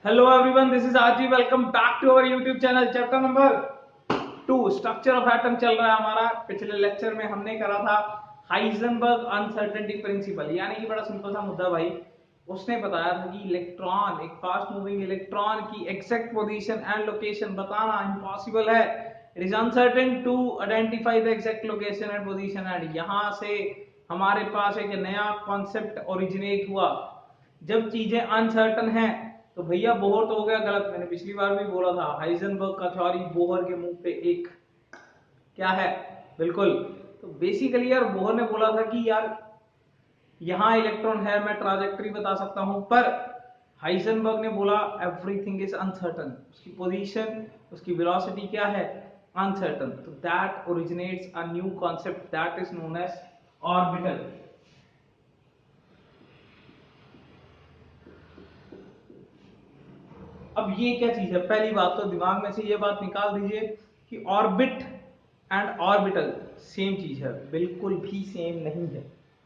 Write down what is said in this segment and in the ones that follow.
Hello everyone, this is RG. Welcome back to our YouTube channel. Chapter number 2 structure of atom चल रहा है हमारा। पिछले lecture में हमने करा था हाइजेनबर्ग अनसर्टेनिटी प्रिंसिपल, यानी कि बड़ा सिंपल सा मुद्दा भाई। उसने बताया था कि इलेक्ट्रॉन, एक फास्ट मूविंग इलेक्ट्रॉन की एग्जैक्ट पोजीशन एंड लोकेशन बताना इम्पॉसिबल है। It is uncertain to identify the exact location and position. And यहां से हमारे पास एक नया कॉन्सेप्ट ओरिजिनेट हुआ। जब चीजें अनसर्टन हैं तो भैया बोहर तो हो गया गलत। मैंने पिछली बार भी बोला था, हाइजेनबर्ग का थ्योरी बोहर के मुंह पे एक क्या है, बिल्कुल। तो बेसिकली यार बोहर ने बोला था कि यार यहां इलेक्ट्रॉन है, मैं ट्राजेक्टरी बता सकता हूं, पर हाइजेनबर्ग ने बोला एवरीथिंग इज अनसर्टन। उसकी पोजीशन, उसकी वेलोसिटी क्या है, अनसर्टन। तो that originates a new concept that is known as orbital. अब ये क्या चीज है, पहली बात तो दिमाग में से ये बात निकाल दीजिए कि ऑर्बिट एंड ऑर्बिटल सेम चीज है, बिल्कुल भी सेम नहीं है,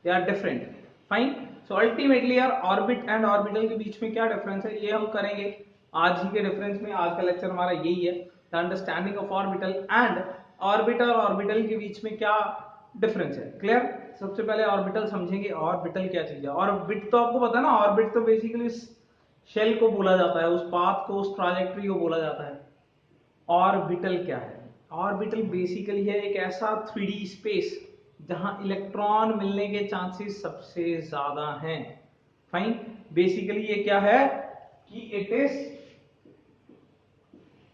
they are different. Fine. So ultimately यार ऑर्बिट एंड ऑर्बिटल के बीच में क्या डिफरेंस है ये हम करेंगे आज ही के डिफरेंस में। आज का लेक्चर हमारा यही है, the understanding of orbital and orbit और ऑर्बिटल के बीच में क्या डिफरेंस है। क्लियर। सबसे पहले ऑर्बिटल समझेंगे। ऑर्बिटल क्या चीज है? ऑर्बिट तो आपको पता है ना, ऑर्बिट तो बेसिकली शेल को बोला जाता है, उस पाथ को, उस ट्राजेक्टरी को बोला जाता है। ऑर्बिटल क्या है? ऑर्बिटल बेसिकली है एक ऐसा 3D स्पेस जहां इलेक्ट्रॉन मिलने के चांसेस सबसे ज्यादा हैं। फाइन। बेसिकली ये क्या है कि it is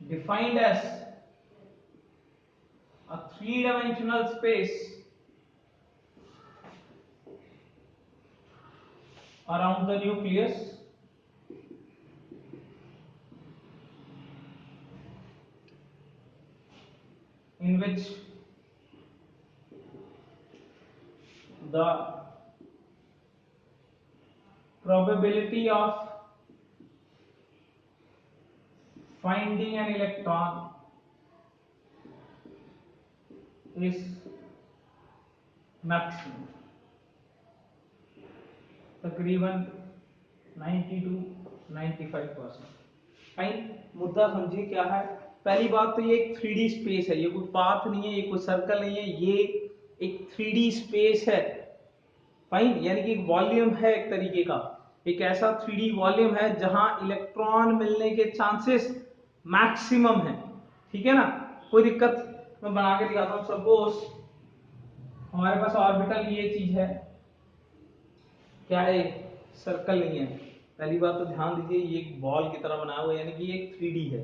defined as a 3 dimensional space around the nucleus in which the probability of finding an electron is maximum, तकरीबन 90 to 95%। फाइन। मुद्दा समझिए क्या है। पहली बात तो ये एक 3D स्पेस है, ये कोई पाथ नहीं है, ये कोई सर्कल नहीं है, ये एक 3D स्पेस है। फाइन। यानी कि एक वॉल्यूम है एक तरीके का, एक ऐसा 3D वॉल्यूम है जहां इलेक्ट्रॉन मिलने के चांसेस मैक्सिमम है। ठीक है ना, कोई दिक्कत? मैं बना के दिखाता हूं। सपोज हमारे पास ऑर्बिटल ये चीज है, क्या है, सर्कल नहीं है। पहली बात तो ध्यान दीजिए, ये एक बॉल की तरह बनाया हुआ है, यानी कि ये एक 3D है।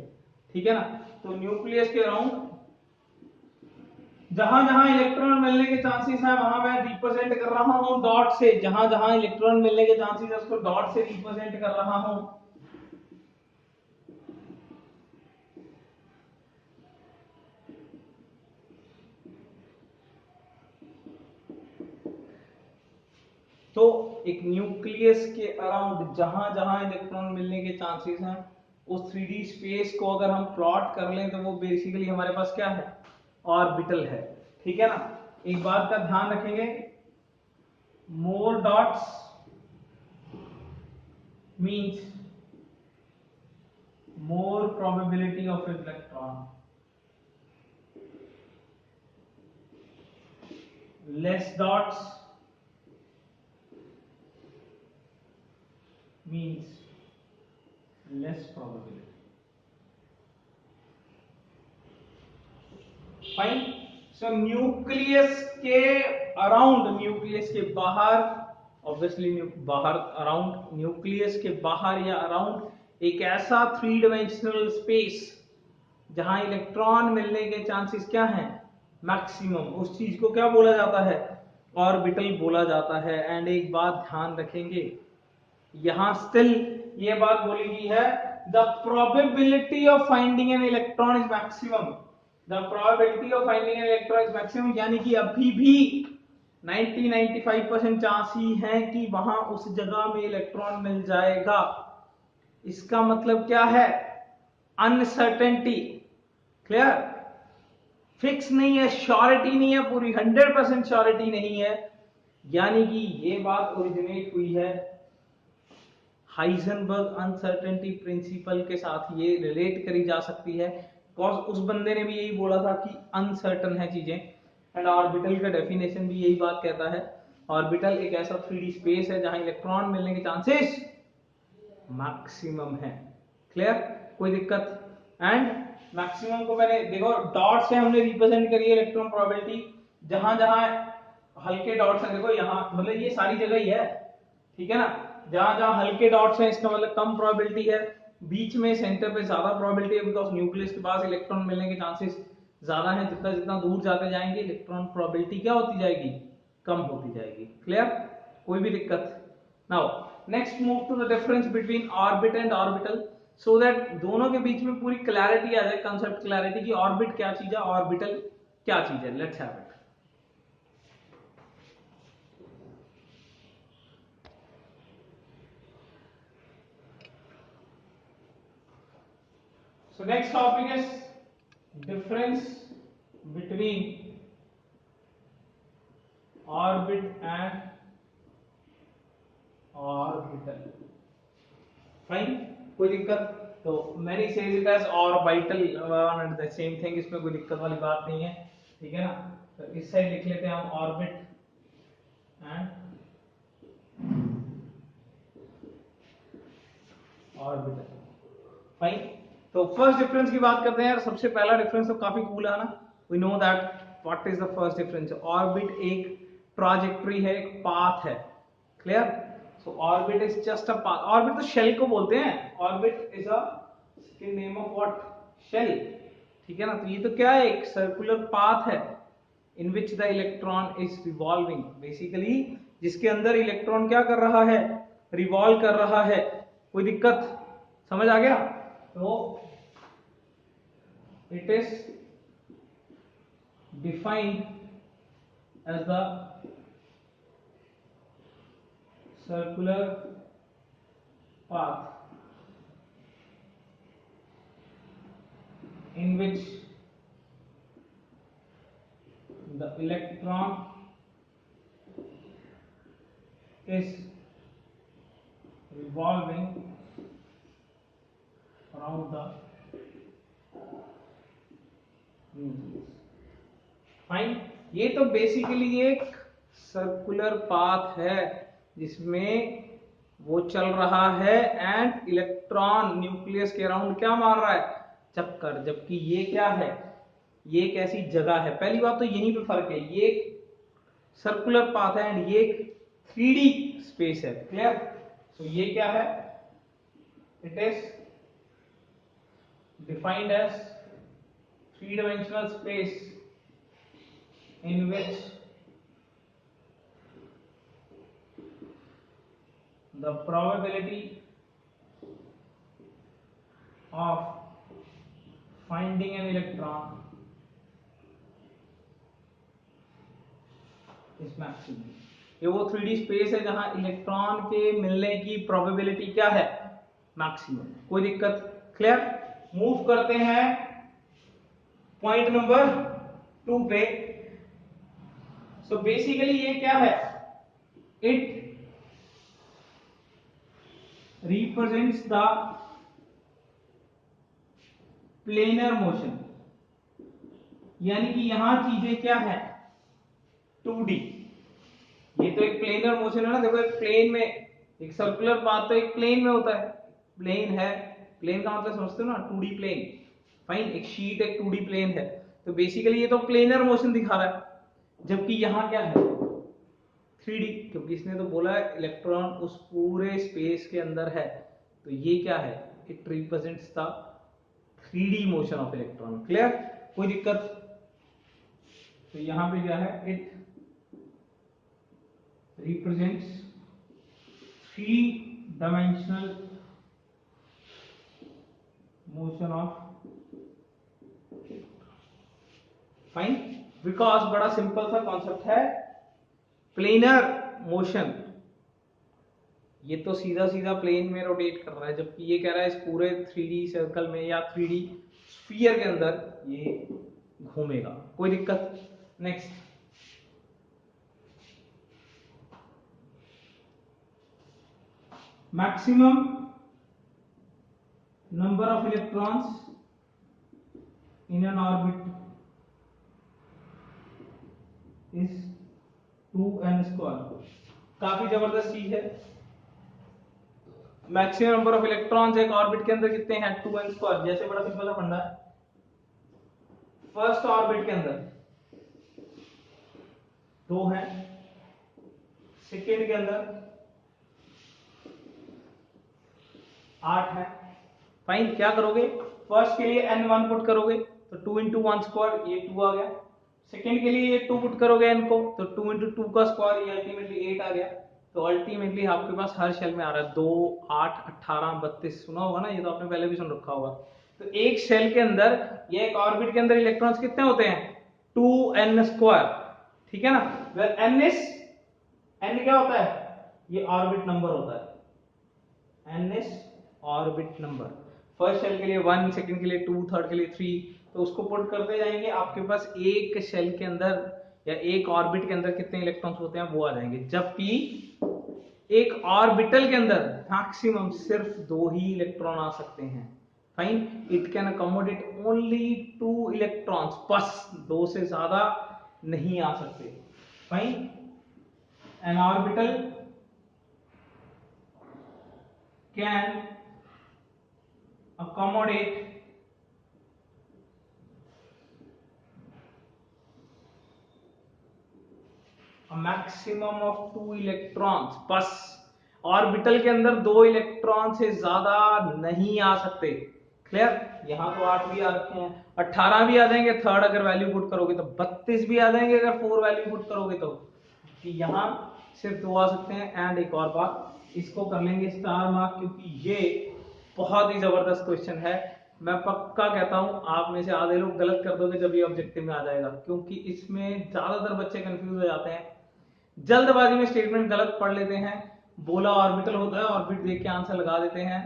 ठीक है ना। तो न्यूक्लियस के अराउंड जहां जहां इलेक्ट्रॉन मिलने के चांसेस है वहां मैं रिप्रेजेंट कर रहा हूं डॉट से। जहां जहां इलेक्ट्रॉन मिलने के चांसेस है उसको डॉट से रिप्रेजेंट कर रहा हूं। तो एक न्यूक्लियस के अराउंड जहां जहां इलेक्ट्रॉन मिलने के चांसेस हैं उस 3D स्पेस को अगर हम प्लॉट कर लें तो वो बेसिकली हमारे पास क्या है, ऑर्बिटल है। ठीक है ना। एक बात का ध्यान रखेंगे, more dots means more probability of electron, less dots means less probability। Fine. So nucleus के अराउंड, न्यूक्लियस के बाहर, ऑब्वियसली बाहर, अराउंड, न्यूक्लियस के बाहर या अराउंड एक ऐसा 3 डाइमेंशनल स्पेस जहां इलेक्ट्रॉन मिलने के चांसेस क्या हैं, मैक्सिमम। उस चीज को क्या बोला जाता है, ऑर्बिटल बोला जाता है। एंड एक बात ध्यान रखेंगे, यहां स्टिल ये बात बोली गई है, the probability of finding an electron is maximum. The probability of finding an electron is maximum, यानी कि अभी भी 90-95% चांस ही है कि वहां उस जगह में इलेक्ट्रॉन मिल जाएगा। इसका मतलब क्या है, अनसर्टेनिटी। क्लियर। फिक्स नहीं है, श्योरिटी नहीं है, पूरी 100% श्योरिटी नहीं है। यानी कि ये बात ओरिजिनेट हुई है हाइजेनबर्ग अनसर्टेनिटी प्रिंसिपल के साथ ये रिलेट करी जा सकती है, बिकॉज उस बंदे ने भी यही बोला था कि अनसर्टन है चीजें। एंड ऑर्बिटल का डेफिनेशन भी यही बात कहता है, ऑर्बिटल एक ऐसा 3D स्पेस है जहां इलेक्ट्रॉन मिलने के चांसेस मैक्सिमम है। क्लियर, कोई दिक्कत? एंड मैक्सिमम को मैंने देखो डॉट से हमने रिप्रेजेंट करी है इलेक्ट्रॉन प्रोबेबिलिटी, जहां जहां हल्के डॉट्स हैं, देखो यहाँ मतलब ये सारी जगह ही है, ठीक है ना, जहां जहां हल्के डॉट्स हैं इसका मतलब कम प्रोबेबिलिटी है, बीच में सेंटर पे ज्यादा प्रोबेबिलिटी है, बिकॉज न्यूक्लियस के पास इलेक्ट्रॉन मिलने के चांसेस ज्यादा है। जितना जितना दूर जाते जाएंगे इलेक्ट्रॉन प्रोबेबिलिटी क्या होती जाएगी, कम होती जाएगी। क्लियर, कोई भी दिक्कत? Now next move to the difference between orbit and orbital, so that दोनों के बीच में पूरी क्लैरिटी आ जाए, कंसेप्ट क्लैरिटी की ऑर्बिट क्या चीज है, ऑर्बिटल क्या चीज है। Let's have it. So next topic is difference between orbit and orbital. Fine, कोई दिक्कत? तो many says it as orbital and the same thing, इसमें कोई दिक्कत वाली बात नहीं है, ठीक है ना। तो इस साइड लिख लेते हैं हम ऑर्बिट एंड ऑर्बिटल। फाइन, तो फर्स्ट डिफरेंस की बात करते हैं यार। सबसे पहला डिफरेंस तो काफी कूल है ना, we know that what is the first difference. Orbit एक ट्रैजेक्टरी है, एक पाथ है। Clear, so orbit is just a path. Orbit तो शेल को बोलते हैं, orbit is a name of what, shell, ठीक है ना। तो ये तो क्या है, एक सर्कुलर पाथ है in which the electron is revolving, basically जिसके अंदर इलेक्ट्रॉन क्या कर रहा है, रिवॉल्व कर रहा है। कोई दिक्कत, समझ आ गया? तो it is defined as the circular path in which the electron is revolving around the nucleus. Fine, ये तो बेसिकली एक सर्कुलर पाथ है जिसमें वो चल रहा है एंड इलेक्ट्रॉन न्यूक्लियस के अराउंड क्या मार रहा है, चक्कर। जबकि ये क्या है, ये एक ऐसी जगह है, पहली बात तो यहीं पे फर्क है, ये एक सर्कुलर पाथ है एंड ये एक 3D स्पेस है। क्लियर, सो ये क्या है, it is defined as 3-dimensional space in which the probability of finding an electron is maximum। ये वो 3D स्पेस है जहां इलेक्ट्रॉन के मिलने की प्रोबेबिलिटी क्या है, मैक्सिमम। कोई दिक्कत? क्लियर, मूव करते हैं पॉइंट नंबर 2 पे। सो बेसिकली ये क्या है, it represents the planar motion, यानी कि यहां चीजें क्या है, 2D। ये तो एक प्लेनर मोशन है ना, देखो एक प्लेन में, एक सर्कुलर पाथ तो एक प्लेन में होता है, प्लेन है, प्लेन का मतलब समझते हो ना, 2D प्लेन। फाइन, एक शीट एक 2D प्लेन है, तो बेसिकली ये तो प्लेनर मोशन दिखा रहा है। जबकि यहां क्या है, 3D, क्योंकि इसने तो बोला है इलेक्ट्रॉन उस पूरे स्पेस के अंदर है, तो ये क्या है, it represents the 3D motion of electron. Clear, कोई दिक्कत? तो यहां पे क्या है, it represents 3-dimensional motion of. Fine, because बड़ा सिंपल सा कॉन्सेप्ट है, प्लेनर मोशन, ये तो सीधा सीधा प्लेन में रोटेट कर रहा है, जबकि ये कह रहा है इस पूरे 3D सर्कल में या 3D स्फीयर के अंदर ये घूमेगा। कोई दिक्कत? Next, maximum number of electrons in an orbit is 2n²। काफी जबरदस्त चीज है। मैक्सिमम नंबर ऑफ इलेक्ट्रॉन्स एक ऑर्बिट के अंदर कितने हैं? 2n²। जैसे बड़ा सिंपल सा फंडा है, फर्स्ट ऑर्बिट के अंदर 2 है, सेकेंड के अंदर 8 है। फाइन, क्या करोगे? फर्स्ट के लिए n1 पुट करोगे तो 2 × 1² ये 2 आ गया। सेकेंड के लिए ये 2 पुट करोगे n को तो 2 × 2 का स्क्वायर ये अल्टीमेटली 8 आ गया। तो अल्टीमेटली आपके पास हर शेल में आ रहा है 2, 8, 18, 32। सुना होगा ना, ये तो आपने पहले भी सुन रखा होगा। तो एक शेल के अंदर या एक ऑर्बिट के अंदर इलेक्ट्रॉन्स कितने होते हैं? 2n²। ठीक है ना? वेयर n क्या होता है? ये ऑर्बिट नंबर होता है। n is orbit number. First shell के लिए 1, सेकंड के लिए 2, थर्ड के लिए 3, तो उसको पुट करते जाएंगे, आपके पास एक शेल के अंदर या एक ऑर्बिट के अंदर कितने इलेक्ट्रॉन्स होते हैं वो आ जाएंगे। जबकि एक ऑर्बिटल के अंदर मैक्सिमम सिर्फ 2 ही इलेक्ट्रॉन आ सकते हैं। Fine, it can accommodate only 2 electrons, बस 2 से ज्यादा नहीं आ सकते। Fine, N orbital can accommodate a maximum of 2 electrons। बस ऑर्बिटल के अंदर 2 इलेक्ट्रॉन से ज्यादा नहीं आ सकते। क्लियर? यहां तो 8 भी आ रखे हैं, 18 भी आ जाएंगे थर्ड अगर वैल्यू पुट करोगे तो, 32 भी आ जाएंगे अगर 4 वैल्यू पुट करोगे तो। कि यहां सिर्फ 2 आ सकते हैं। एंड एक और बात, इसको कर लेंगे स्टार मार्क, क्योंकि ये बहुत ही जबरदस्त क्वेश्चन है। मैं पक्का कहता हूं आप में से आधे लोग गलत कर दोगे जब ये ऑब्जेक्टिव में आ जाएगा, क्योंकि इसमें ज्यादातर बच्चे कंफ्यूज हो जाते हैं, जल्दबाजी में स्टेटमेंट गलत पढ़ लेते हैं। बोला ऑर्बिटल होता है, ऑर्बिट देख के आंसर लगा देते हैं।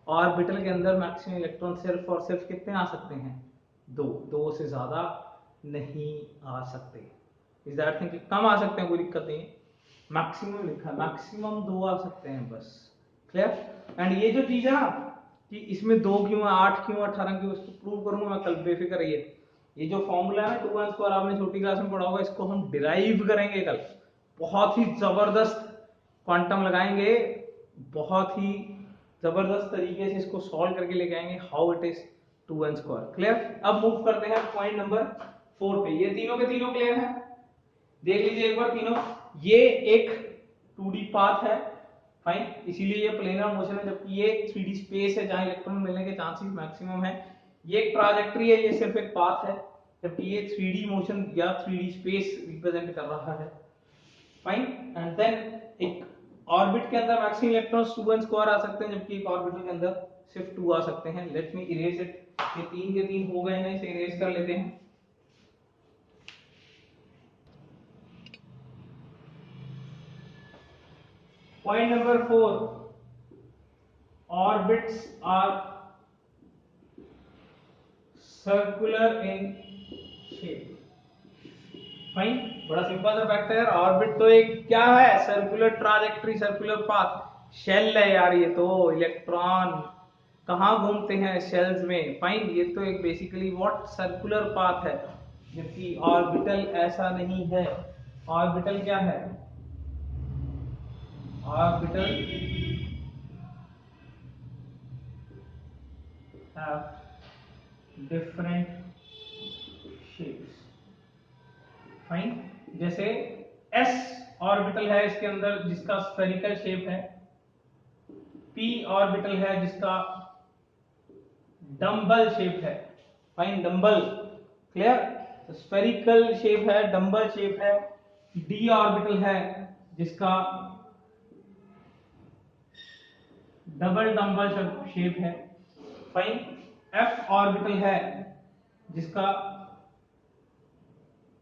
ऑर्बिटल के अंदर मैक्सिमम इलेक्ट्रॉन सिर्फ और सिर्फ कितने आ सकते हैं? 2 से ज्यादा नहीं आ सकते। इस दैट थिंग कि कम आ सकते हैं, कोई दिक्कत नहीं है। मैक्सिमम लिखा, मैक्सिमम 2 आ सकते हैं बस। क्लियर? एंड ये जो चीज है ना कि इसमें 2 क्यों है, 8 क्यों, 18 क्यों, इसको प्रूव करूंगा मैं कल, बेफिक्र रहिए। ये जो फॉर्मूला है 2n² आपने छोटी क्लास में पढ़ा होगा, इसको हम डिराइव करेंगे कल। बहुत ही जबरदस्त क्वांटम लगाएंगे, बहुत ही जबरदस्त तरीके से इसको सॉल्व करके लेके आएंगे, how it is 2n²। Clear? अब मूव करते हैं पॉइंट नंबर 4 पे। ये तीनों के तीनों क्लियर है? देख लीजिए एक बार तीनों। ये एक 2D पाथ है, फाइन, इसीलिए ये प्लेनर मोशन है, जबकि ये 3D स्पेस है जहां इलेक्ट्रॉन मिलने के चांसेस मैक्सिमम है। ये एक ट्राजेक्टरी है, ये सिर्फ एक पाथ है, जबकि ये 3D मोशन या 3D स्पेस रिप्रेजेंट कर रहा है। फाइन, एंड देन एक ऑर्बिट के अंदर मैक्सिमम इलेक्ट्रॉन्स 2n² आ सकते हैं, जबकि एक ऑर्बिटल के अंदर सिर्फ 2 आ सकते हैं। Let me erase it. ये 3 के 3 हो गए हैं, इसे इरेज कर लेते हैं। Point number 4, orbits are circular in shape। Fine, बड़ा सिंपल सा फैक्ट है यार, ऑर्बिट तो एक क्या है? Circular trajectory, circular path. Shell है यार, ये तो इलेक्ट्रॉन कहाँ घूमते हैं? शेल्स में। फाइन, ये तो एक बेसिकली व्हाट सर्कुलर पाथ है, जबकि ऑर्बिटल ऐसा नहीं है। ऑर्बिटल क्या है? Orbital have different shapes। Fine, जैसे s ऑर्बिटल है इसके अंदर जिसका स्फेरिकल शेप है, p ऑर्बिटल है जिसका डम्बल शेप है। Fine, dumbbell. क्लियर? तो स्फेरिकल शेप है, डम्बल शेप है। d ऑर्बिटल है जिसका डबल डम्बल शेप है। फाइन, f ऑर्बिटल है जिसका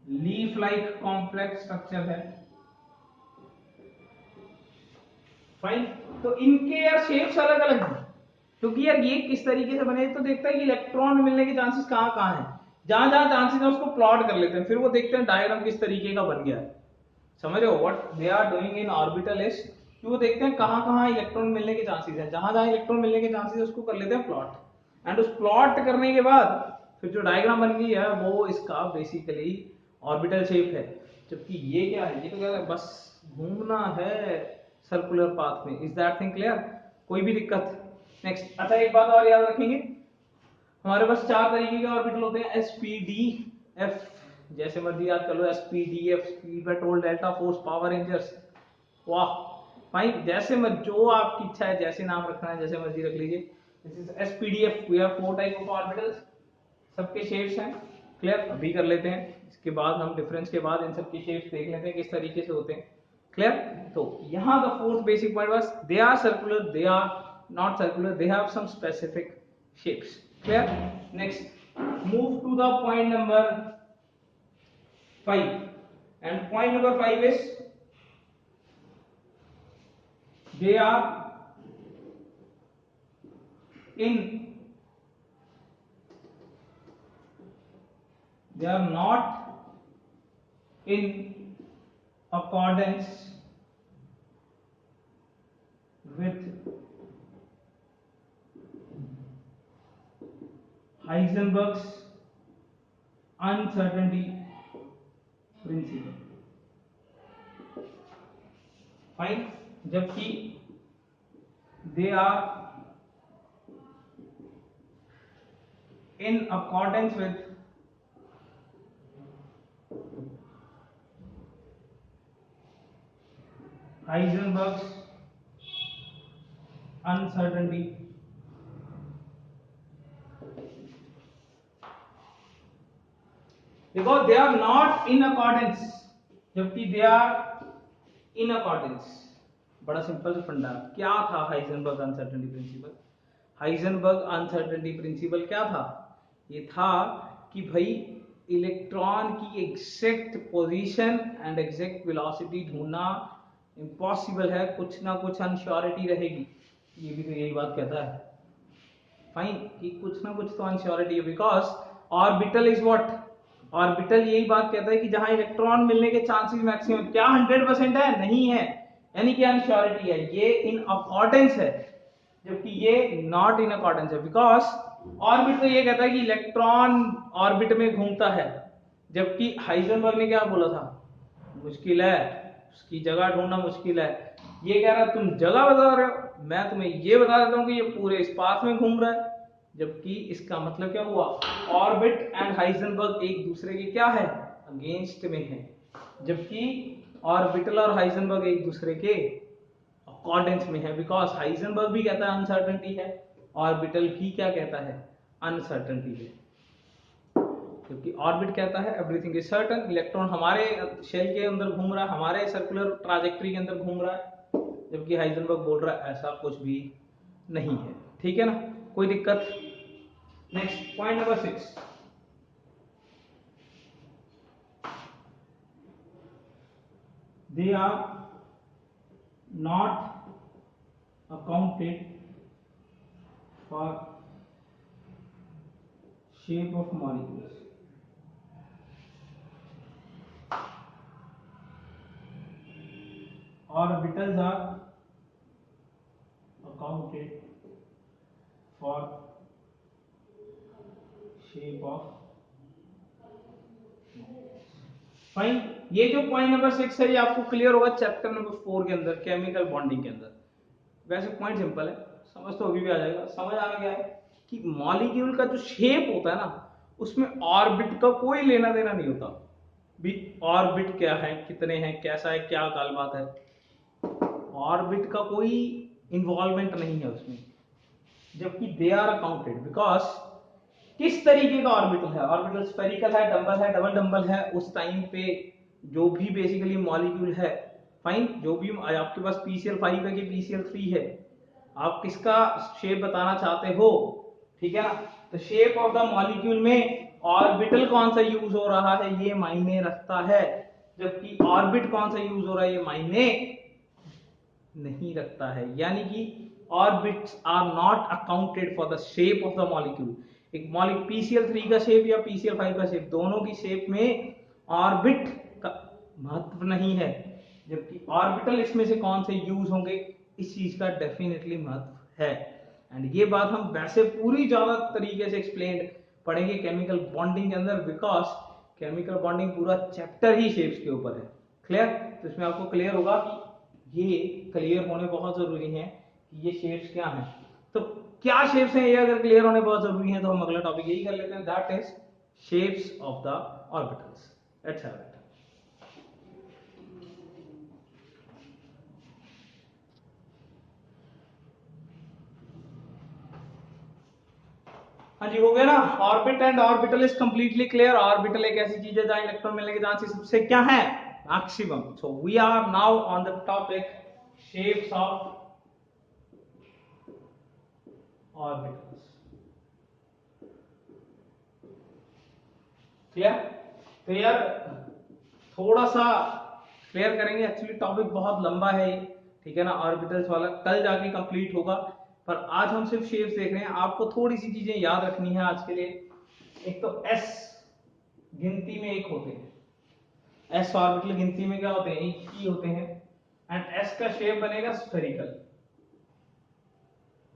लीफ लाइक कॉम्प्लेक्स स्ट्रक्चर है। फाइन, तो इनके यार शेप्स अलग अलग हैं, क्योंकि यार ये किस तरीके से बने तो देखता है कि इलेक्ट्रॉन मिलने के चांसेस कहां कहां हैं, जहां जहां चांसेस है उसको प्लॉट कर लेते हैं, फिर वो देखते हैं डायग्राम किस तरीके का बन गया है। समझ रहे हो? What they are doing in orbital is कि वो देखते हैं कहाँ कहाँ इलेक्ट्रॉन मिलने के चांसेस है, जहां जहां इलेक्ट्रॉन मिलने के चांसेस है उसको कर लेते हैं प्लॉट। एंड उस प्लॉट करने के बाद फिर जो डायग्राम बन गई है वो इसका बेसिकली ऑर्बिटल शेप है। जबकि ये क्या है, ये तो क्या है, बस घूमना है सर्कुलर पाथ में। Is that thing clear? कोई भी दिक्कत? नेक्स्ट, अच्छा एक बात और याद रखेंगे, हमारे पास 4 तरीके के ऑर्बिटल होते हैं, एस पी डी एफ, जैसे मर्जी याद कर लो, S P D F, speed by toll, delta, force, power, rangers. वाह भाई, जैसे जो आपकी इच्छा है, जैसे नाम रखना है जैसे मर्जी रख लीजिए। This is SPDF, we have 4 type of orbitals, सबके शेप्स हैं। क्लियर? अभी कर लेते हैं, इसके बाद हम डिफरेंस के बाद इन सबके शेप्स देख लेते हैं किस तरीके से होते हैं। क्लियर? तो यहाँ the fourth basic point was they are circular, they are not circular, they have some specific shapes. Clear? Next, move to the point number 5, and point number 5 is they are not in accordance with Heisenberg's uncertainty principle। Fine, जबकि they are in accordance with Heisenberg's uncertainty because they are not in accordance, जबकि they are in accordance। बड़ा simple फंडा, क्या था Heisenberg uncertainty principle? Heisenberg uncertainty principle क्या था? ये था कि भाई इलेक्ट्रॉन की exact position and exact velocity ढूंढना इम्पॉसिबल है, कुछ ना कुछ अनश्योरिटी रहेगी। ये भी तो यही बात कहता है, फाइन, कि कुछ ना कुछ तो अनश्योरिटी है, because orbital is what, orbital यही बात कहता है कि जहां इलेक्ट्रॉन मिलने के चांसेस मैक्सिमम, क्या 100% है? नहीं है, यानी कि अनश्योरिटी है, ये इन अकॉर्डेंस है, जबकि ये नॉट इन अकॉर्डेंस है। बिकॉज ऑर्बिट तो ये कहता है कि इलेक्ट्रॉन ऑर्बिट में घूमता है, जबकि हाइजेनबर्ग ने क्या बोला था? मुश्किल है, उसकी जगह ढूंढना मुश्किल है। ये कह रहा तुम जगह बता रहे हो, मैं तुम्हें ये बता देता हूँ कि ये पूरे स्पेस में घूम रहा है। जबकि इसका मतलब क्या हुआ? ऑर्बिट एंड हाइजेनबर्ग एक दूसरे के क्या है? अगेंस्ट में है, जबकि ऑर्बिटल और हाइजेनबर्ग एक दूसरे के अकॉर्डेंस में है। बिकॉज हाइजेनबर्ग भी कहता है अनसर्टेनिटी है, ऑर्बिटल भी क्या कहता है? अनसर्टेनिटी है। क्योंकि ऑर्बिट कहता है एवरीथिंग इज सर्टन, इलेक्ट्रॉन हमारे शेल के अंदर घूम रहा है, हमारे सर्कुलर ट्राजेक्टरी के अंदर घूम रहा है, जबकि हाइजेनबर्ग बोल रहा है ऐसा कुछ भी नहीं है। ठीक है ना, कोई दिक्कत? Next, point number 6, they are not accounted for shape of molecules. Orbitals are accounted for shape of। Fine, ये जो पॉइंट नंबर 6 है ये आपको क्लियर होगा चैप्टर नंबर 4 के अंदर, केमिकल बॉन्डिंग के अंदर। वैसे पॉइंट सिंपल है, समझ तो अभी भी आ जाएगा। समझ आना क्या है कि मॉलिक्यूल का जो शेप होता है ना, उसमें ऑर्बिट का कोई लेना देना नहीं होता। भी ऑर्बिट क्या है, कितने हैं, कैसा है, क्या काल बात है, ऑर्बिट का कोई इन्वॉल्वमेंट नहीं है उसमें। जबकि दे आर अकाउंटेड, बिकॉज किस तरीके का ऑर्बिटल है? ऑर्बिटल स्फेरिकल है, डबल है, डबल डबल है, उस टाइम पे जो भी बेसिकली मॉलिक्यूल है, फाइन, जो भी आपके पास PCl5 है कि PCl3 है, आप किसका शेप बताना चाहते हो? ठीक है ना, तो शेप ऑफ द मॉलिक्यूल में ऑर्बिटल कौन सा यूज हो रहा है ये मायने रखता है, जबकि ऑर्बिट कौन सा यूज हो रहा है ये मायने नहीं रखता है। यानी कि orbits are not accounted for the shape of the molecule. एक मॉलिक्यूल PCl3 का शेप या PCl5 का शेप, दोनों की शेप में ऑर्बिट का महत्व नहीं है। जबकि ऑर्बिटल इसमें से कौन से यूज होंगे, इस चीज का डेफिनेटली महत्व है। एंड ये बात हम वैसे पूरी ज्यादा तरीके से एक्सप्लेन पढ़ेंगे केमिकल बॉन्डिंग के अंदर, बिकॉज केमिकल बॉन्डिंग पूरा चैप्टर ही शेप्स के ऊपर है। क्लियर? तो इसमें आपको क्लियर होगा कि ये क्लियर होने बहुत जरूरी है कि ये शेप्स क्या हैं। तो क्या शेप्स हैं ये अगर क्लियर होने बहुत जरूरी है तो हम अगला टॉपिक यही कर लेते हैं, that is shapes of the orbitals. Let's have it. हाँ जी, हो गया ना। Orbit and orbital is completely clear. Orbital एक ऐसी चीज है जहां इलेक्ट्रॉन मिलने के चांसेस सबसे क्या है, maximum. So we are now on the topic shapes of orbitals. Clear? तो यार थोड़ा सा क्लियर करेंगे, एक्चुअली टॉपिक बहुत लंबा है ये, ठीक है ना। ऑर्बिटल्स वाला कल जाके कंप्लीट होगा, पर आज हम सिर्फ शेप्स देख रहे हैं। आपको थोड़ी सी चीजें याद रखनी है आज के लिए। एक तो एस गिनती में एक होते हैं, एस ऑर्बिटल गिनती में क्या होते हैं, एक ही होते हैं। एंड एस का शेप बनेगा स्फेरिकल।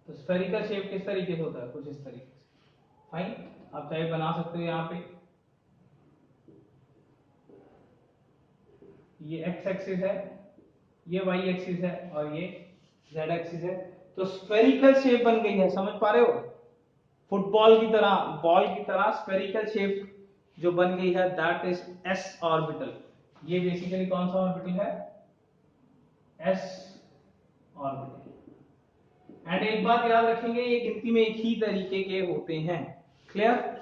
तो स्फेरिकल शेप किस तरीके से होता है, कुछ इस तरीके से। फाइन, आप चाहे बना सकते हो। यहाँ पे ये एक्स एक्सिस है, ये वाई एक्सिस है और ये जेड एक्सिस है। तो स्फेरिकल शेप बन गई है, समझ पा रहे हो? फुटबॉल की तरह, बॉल की तरह स्फेरिकल शेप जो बन गई है, दैट इज एस ऑर्बिटल। ये बेसिकली कौन सा ऑर्बिटल है, एस ऑर्बिटल। एंड एक बात याद रखेंगे, ये गिनती में एक ही तरीके के होते हैं। क्लियर?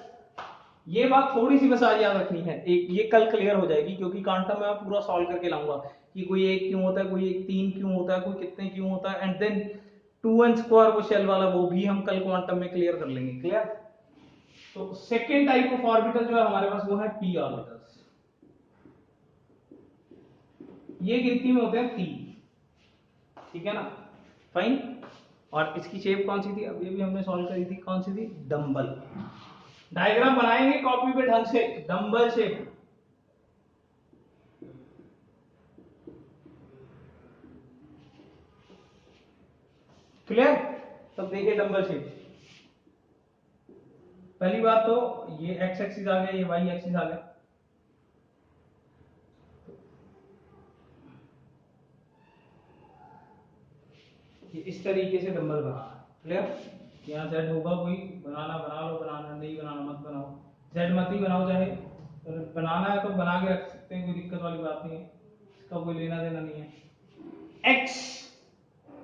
ये बात थोड़ी सी बस आज याद रखनी है, एक ये कल क्लियर हो जाएगी, क्योंकि क्वांटम में मैं पूरा सॉल्व करके लाऊंगा कि कोई एक क्यों होता है, कोई एक तीन क्यों होता है, कोई कितने क्यों होता है। एंड देन 2n² वो शेल वाला, वो भी हम कल क्वांटम में क्लियर कर लेंगे। क्लियर? तो सेकेंड टाइप ऑफ ऑर्बिटल जो है हमारे पास, वो है पी ऑर्बिटल्स। ये गिनती में होते हैं 3, ठीक है ना। फाइन। और इसकी शेप कौन सी थी, अभी भी हमने सॉल्व करी थी, कौन सी थी, डंबल। डायग्राम बनाएंगे कॉपी पे ढंग से, डंबल शेप। क्लियर? तब देखिए डंबल शेप। पहली बात तो ये एक्स एक्सिस आ गया, ये वाई एक्सिस आ गया। ये इस तरीके से डंबल बना है। क्लियर? यहाँ जेड होगा, कोई बनाना बना लो, बनाना नहीं बनाना मत बनाओ, जेड मत ही बनाओ। चाहे तो बनाना है तो बना के रख सकते हैं, कोई दिक्कत वाली बात नहीं है, इसका कोई लेना देना नहीं है। एक्स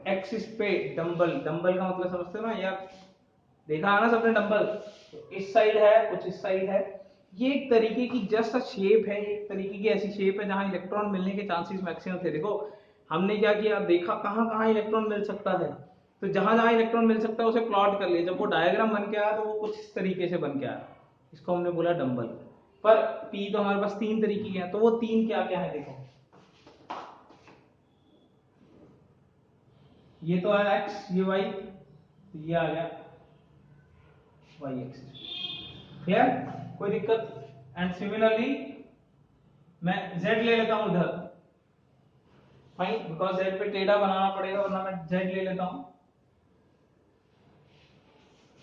एक्सिस पे डंबल, डंबल का मतलब समझते हो ना यार, देखा है ना सबने डंबल। तो इस साइड है, कुछ इस साइड है। ये एक तरीके की जस्ट शेप है, एक तरीके की ऐसी शेप है जहां इलेक्ट्रॉन मिलने के चांसेस मैक्सिमम थे। देखो हमने क्या किया, देखा कहां कहां इलेक्ट्रॉन मिल सकता है, तो जहां जहां इलेक्ट्रॉन मिल सकता है उसे प्लॉट कर लिया। जब वो डायग्राम बन के आया तो वो कुछ इस तरीके से बन के आया, इसको हमने बोला डंबल। पर पी तो हमारे पास 3 तरीके के हैं, तो वो 3 क्या क्या है देखो। ये तो है एक्स, ये वाई, तो ये आ गया वाई एक्सिस। क्लियर? कोई दिक्कत? एंड सिमिलरली मैं z ले लेता हूं इधर। फाइन, बिकॉज z पे टेढ़ा बनाना पड़ेगा, वरना मैं z ले लेता हूं।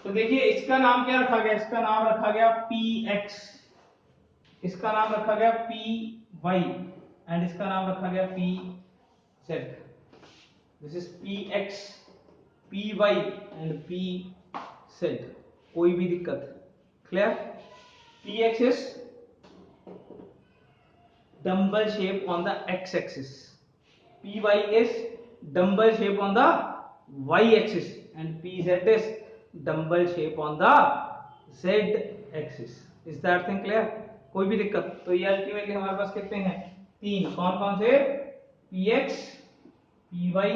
तो देखिए इसका नाम क्या रखा गया, इसका नाम रखा गया px, इसका नाम रखा गया py, एंड इसका नाम रखा गया pz। This is px, py and pz। कोई भी दिक्कत? Clear? px is dumbbell shape on the x-axis, py is dumbbell shape on the y-axis, and pz is dumbbell shape on the z-axis. Is that thing clear? कोई भी दिक्कत? तो ये ultimately हमारे पास कितने हैं, 3। कौन कौन से, px, py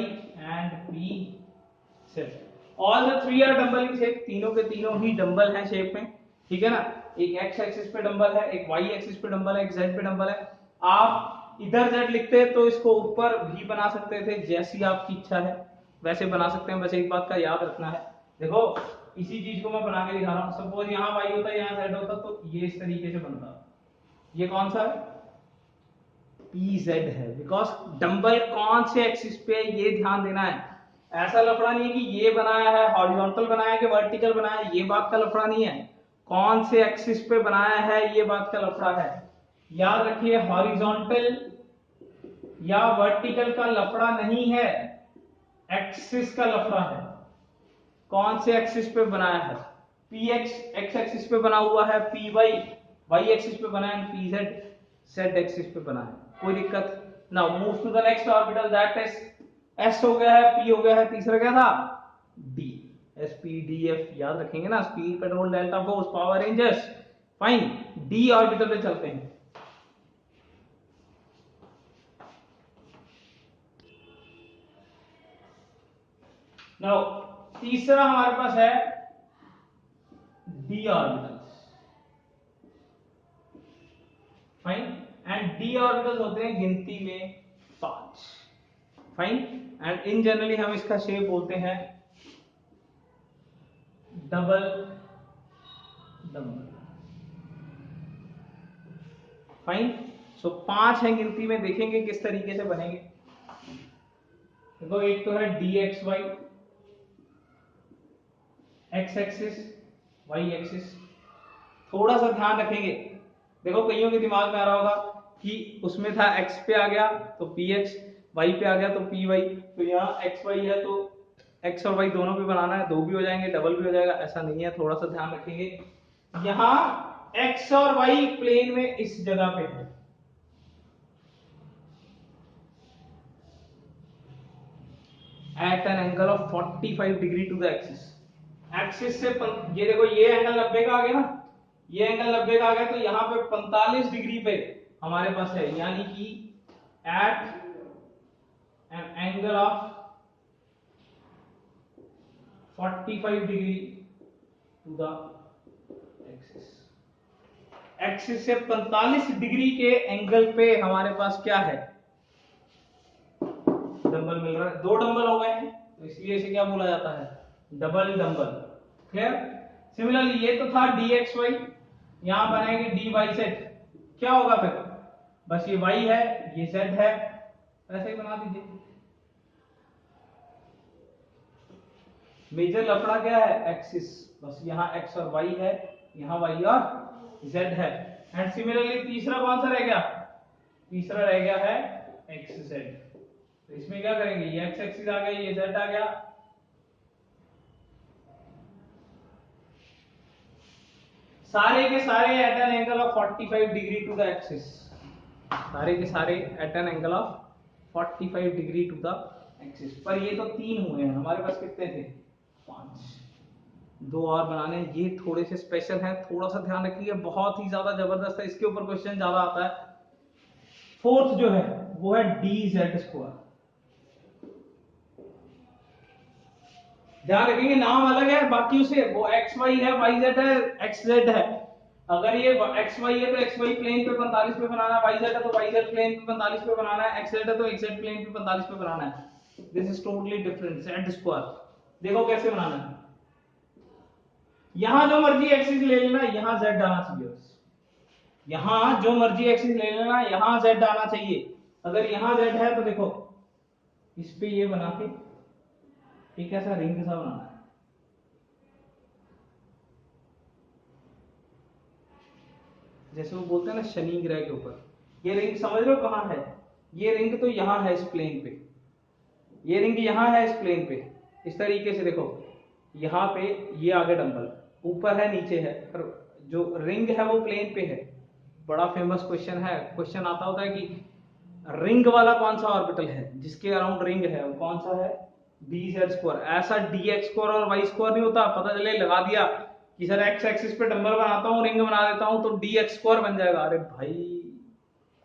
and pz। All the 3 are dumbbell in shape, तीनों के तीनों ही डंबल हैं शेप में, ठीक है ना। एक x एक्सिस पे डंबल है, एक y एक्सिस पे डंबल है, एक z पे डंबल है। आप इधर z लिखते हैं तो इसको ऊपर भी बना सकते थे, जैसी आपकी इच्छा है वैसे बना सकते हैं। वैसे एक बात का याद रखना है, देखो इसी चीज को मैं बना के दिखा रहा हूं। सपोज यहाँ y होता है, यहाँ z होता, तो ये इस तरीके से बनता। ये कौन सा है, पी जेड है, बिकॉज डंबल कौन से एक्सिस पे है ये ध्यान देना है। ऐसा लफड़ा नहीं है कि ये बनाया है हॉरिजॉन्टल बनाया है कि वर्टिकल बनाया है, ये बात का लफड़ा नहीं है। कौन से एक्सिस पे बनाया है ये बात का लफड़ा है। याद रखिए हॉरिजॉन्टल या वर्टिकल का लफड़ा नहीं है, एक्सिस का लफड़ा है। कौन से एक्सिस पे बनाया है, पी एक्स एक्स एक्सिस पे बना हुआ है, पी वाई वाई एक्सिस पे बना है, पी जेड जेड एक्सिस पे बना है, कोई दिक्कत। Now move to the next orbital, that is s हो गया है, पी हो गया है, तीसरा क्या था D, S P D F याद रखेंगे ना, speed petrol delta force power rangers. Fine, D orbital पे चलते हैं। नाउ तीसरा हमारे पास है D orbital. Fine, and D orbitals होते हैं गिनती में 5। फाइन, एंड इन जनरली हम इसका शेप बोलते हैं डबल डबल। फाइन, सो 5 है गिनती में, देखेंगे किस तरीके से बनेंगे। देखो एक तो है d x y, x axis y axis. थोड़ा सा ध्यान रखेंगे, देखो कईयों के दिमाग में आ रहा होगा कि उसमें था x पे आ गया तो px, y पे आ गया तो py, तो यहाँ x y है तो x और y दोनों पे बनाना है, दो भी हो जाएंगे डबल भी हो जाएगा, ऐसा नहीं है, थोड़ा सा ध्यान रखेंगे। यहाँ x और y प्लेन में इस जगह पे है, at an angle of 45 degree to the axis. Axis से ये देखो ये एंगल 90 का आ गया ना, ये एंगल 90 का आ गया, तो यहाँ पे 45 डिग्री पे हमारे पास है, यानी कि at an angle of 45 degree to the axis. Axis से 45 डिग्री के एंगल पे हमारे पास क्या है, डंबल मिल रहा है। 2 डंबल हो गए हैं तो इसलिए इसे क्या बोला जाता है, डबल डंबल। क्लियर। सिमिलरली ये तो था dxy, यहां बनाएंगे dy z, क्या होगा फिर, बस ये y है ये z है, ऐसे ही बना दीजिए। मेजर लफड़ा क्या है, एक्सिस, बस यहाँ x और y है, यहाँ y और z है। एंड सिमिलरली तीसरा कौन सा रह गया, तीसरा रह गया है xz। तो इसमें क्या करेंगे, ये x एक्सिस आ गया, ये z आ गया, सारे के सारे at an angle of 45 degree to the axis, सारे के सारे at an angle of 45 degree to the axis. पर ये तो 3 हुए हैं, हमारे पास कितने थे, 5, 2 और बनाने, ये थोड़े से स्पेशल हैं, थोड़ा सा ध्यान रखिए, बहुत ही ज्यादा जबरदस्त है, इसके ऊपर क्वेश्चन ज्यादा आता है। फोर्थ जो है वो है डी जेड स्क्वायर। ध्यान रखेंगे नाम अलग है बाकी से, वो एक्स वाई है, वाई जेड है, एक्स जेड है। अगर ये एक्स वाई है तो एक्स वाई प्लेन पे 45 पे बनाना है, वाई जेड है तो वाई जेड प्लेन पे 45 पे बनाना है, एक्स जेड है तो एक्स जेड प्लेन पे 45 पे बनाना है। This is totally different. Z square देखो कैसे बनाना है, यहां जो मर्जी एक्सिस ले लेना, यहां जेड आना चाहिए, यहां जो मर्जी एक्सिस ले लेना, यहां जेड आना चाहिए। अगर यहां जेड है तो देखो इस पे ये बना के एक ऐसा रिंग सा बनाना है, जैसे वो बोलते हैं ना शनि ग्रह के ऊपर, ये रिंग समझ रहे हो कहां है, ये रिंग तो यहां है इस प्लेन पे, ये रिंग यहां है इस प्लेन पे, इस तरीके से देखो, यहां पे ये आगे डंबल ऊपर है नीचे है, पर जो रिंग है वो प्लेन पे है। बड़ा फेमस क्वेश्चन है, क्वेश्चन आता होता है कि रिंग वाला कौन सा ऑर्बिटल है, जिसके अराउंड रिंग है वो कौन सा है, डी जेड स्क्वायर। ऐसा डी एक्स स्क्वायर और वाई स्क्वायर नहीं होता, पता चले लगा दिया कि सर एक्स एक्सिस पे डंबल बनाता हूँ रिंग बना देता हूँ तो डी एक्स स्क्वायर बन जाएगा। अरे भाई,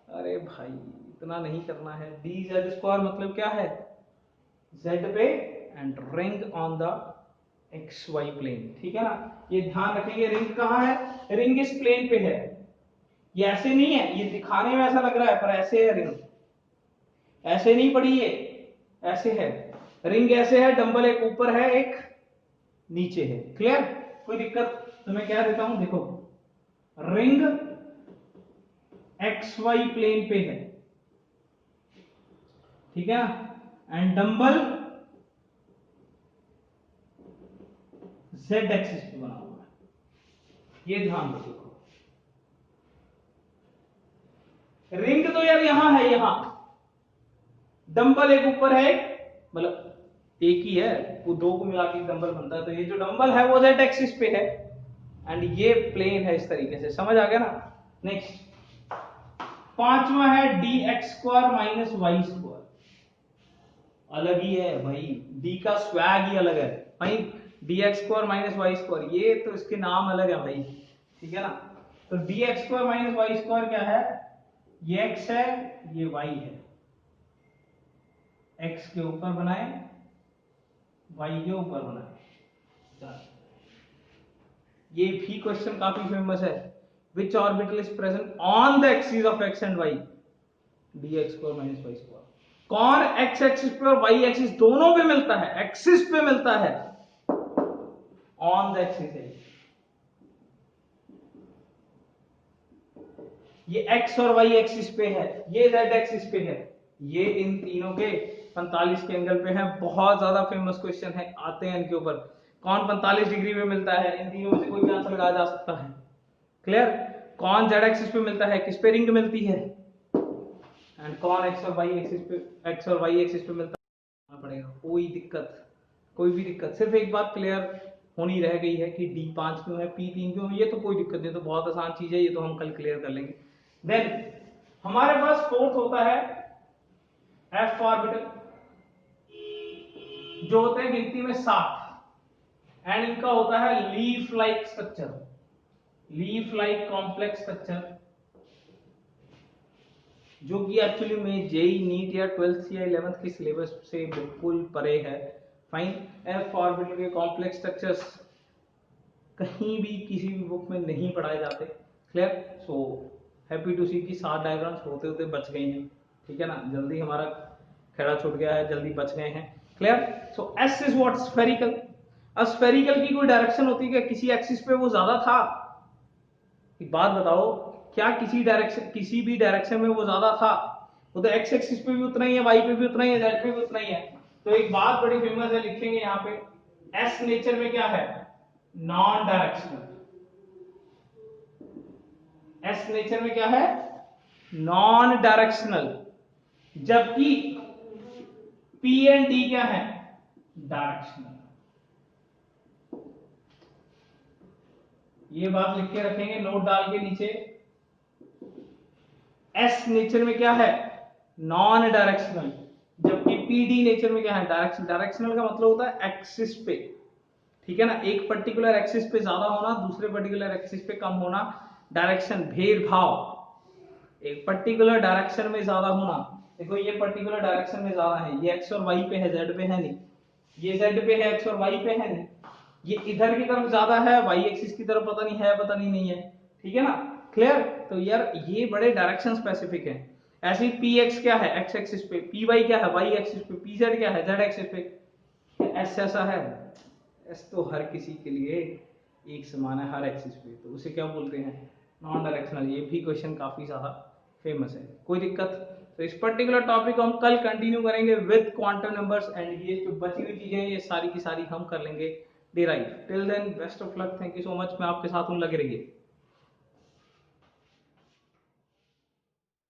अरे भाई इतना नहीं करना है। डी जेड स्क्वायर मतलब क्या है, जेड पे and ring on the x y plane, ठीक है ना। ये ध्यान रखेंगे, रिंग कहाँ है, रिंग इस प्लेन पे है, ये ऐसे नहीं है, ये दिखाने में ऐसा लग रहा है पर ऐसे है रिंग, ऐसे नहीं पड़ी ये, ऐसे है रिंग, ऐसे है, डंबल एक ऊपर है एक नीचे है। क्लियर, कोई दिक्कत, तो मैं क्या देता हूं, देखो रिंग एक्स वाई प्लेन पे है, ठीक है ना, एंड डंबल जेड एक्सिस पे बना हुआ है, ये ध्यान रखो। रिंग तो यार यहां है, यहां डंबल एक ऊपर है, मतलब एक ही है, वो दो को मिला के डंबल बनता है, तो ये जो डंबल है वो जेड एक्सिस पे है एंड ये प्लेन है, इस तरीके से समझ आ गया ना। नेक्स्ट पांचवा है d x square minus y square, अलग ही है भाई, डी का स्वैग ही अलग है भाई, d x square minus y square, ये तो इसके नाम अलग है भाई, ठीक है ना। तो d x square minus y square क्या है, ये x है ये y है, x के ऊपर बनाए y के ऊपर बनाए। ये भी क्वेश्चन काफी फेमस है, which orbital is present on the axis of x and y, dx square minus y square, कौन x एक्सिस पे और y एक्सिस दोनों पे मिलता है, एक्सिस पे मिलता है, ऑन द एक्सिस है, ये x और y एक्सिस पे है, ये z एक्सिस पे है, ये इन तीनों के 45 के एंगल पे है। बहुत ज्यादा फेमस क्वेश्चन है, आते हैं इनके ऊपर, कौन 45 डिग्री पे मिलता है, इन तीनों में से कोई भी आंसर लगाया जा सकता है, क्लियर। कौन z एक्सिस पे मिलता है, किस पे रिंग मिलती है, एंड कौन x और y एक्सिस पे मिलता है, पड़ेगा, कोई भी दिक्कत, सिर्फ एक बात क्लियर होनी रह गई है कि D5 क्यों है, P3 क्यों है, ये तो कोई दिक्कत नहीं, तो बहुत आसान चीज है, ये तो हम कल क्लियर कर लेंगे। देन हमारे पास फोर्थ होता है f ऑर्बिटल, जो होते हैं गिनती में 7 एंड इनका होता है leaf like structure, leaf like complex structure, जो कि एक्चुअली में जेई नीट या 12th या 11th के सिलेबस से बिल्कुल परे है। फाइन, एफ ऑर्बिटल के कॉम्प्लेक्स स्ट्रक्चर्स कहीं भी किसी भी बुक में नहीं पढ़ाए जाते, क्लियर। सो हैप्पी टू सी कि 7 डायग्राम्स होते होते बच गए हैं, ठीक है ना, जल्दी हमारा खेड़ा छूट गया है, जल्दी बच गए हैं, clear. So S is what, spherical. अब स्फेरिकल की कोई डायरेक्शन होती है क्या, किसी एक्सिस पे वो ज्यादा था, एक बात बताओ, क्या किसी भी डायरेक्शन में वो ज्यादा था, वो तो एक्स एक्सिस पे भी उतना ही है, वाई पे भी उतना ही है, जेड पे भी उतना ही है। तो एक बात बड़ी फेमस है, लिखेंगे यहाँ पे, एस नेचर में क्या है, नॉन डायरेक्शनल, एस नेचर में क्या है, नॉन डायरेक्शनल, जबकि पी एंड डी क्या है, डायरेक्शनल। ये बात लिख के रखेंगे नोट डाल के नीचे, एस नेचर में क्या है, नॉन डायरेक्शनल, जबकि पीडी नेचर में क्या है, डायरेक्शन। डायरेक्शनल का मतलब होता है एक्सिस पे, ठीक है ना, एक पर्टिकुलर एक्सिस पे ज्यादा होना, दूसरे पर्टिकुलर एक्सिस पे कम होना, डायरेक्शन, भेदभाव, एक पर्टिकुलर डायरेक्शन में ज्यादा होना। देखो ये पर्टिकुलर डायरेक्शन में ज्यादा है, ये एक्स और वाई पे है, जेड पे है नहीं, ये जेड पे है, एक्स और वाई पे है नहीं, ये इधर की तरफ ज्यादा है, वाई एक्सिस की तरफ पता नहीं है, पता नहीं है, ठीक है ना, क्लियर। तो यार ये बड़े डायरेक्शन स्पेसिफिक है। ऐसे ही पी एक्स क्या है, एक्स एक्सिस पे, पी वाई क्या है, वाई एक्सिस पे, पी जेड क्या है, जेड एक्सिस पे। एस ऐसा है, एस तो हर किसी के लिए एक समान है, हर एक्सिस पे, तो उसे क्या बोलते हैं, नॉन डायरेक्शनल। ये भी क्वेश्चन काफी ज्यादा फेमस है, कोई दिक्कत। तो इस पर्टिकुलर टॉपिक को हम कल कंटिन्यू करेंगे विद क्वांटम नंबर्स, एंड ये जो बची हुई चीजें ये सारी की सारी हम कर लेंगे derive. Till then best of luck, thank you so much, मैं आपके साथ हूं, लगे रहिए।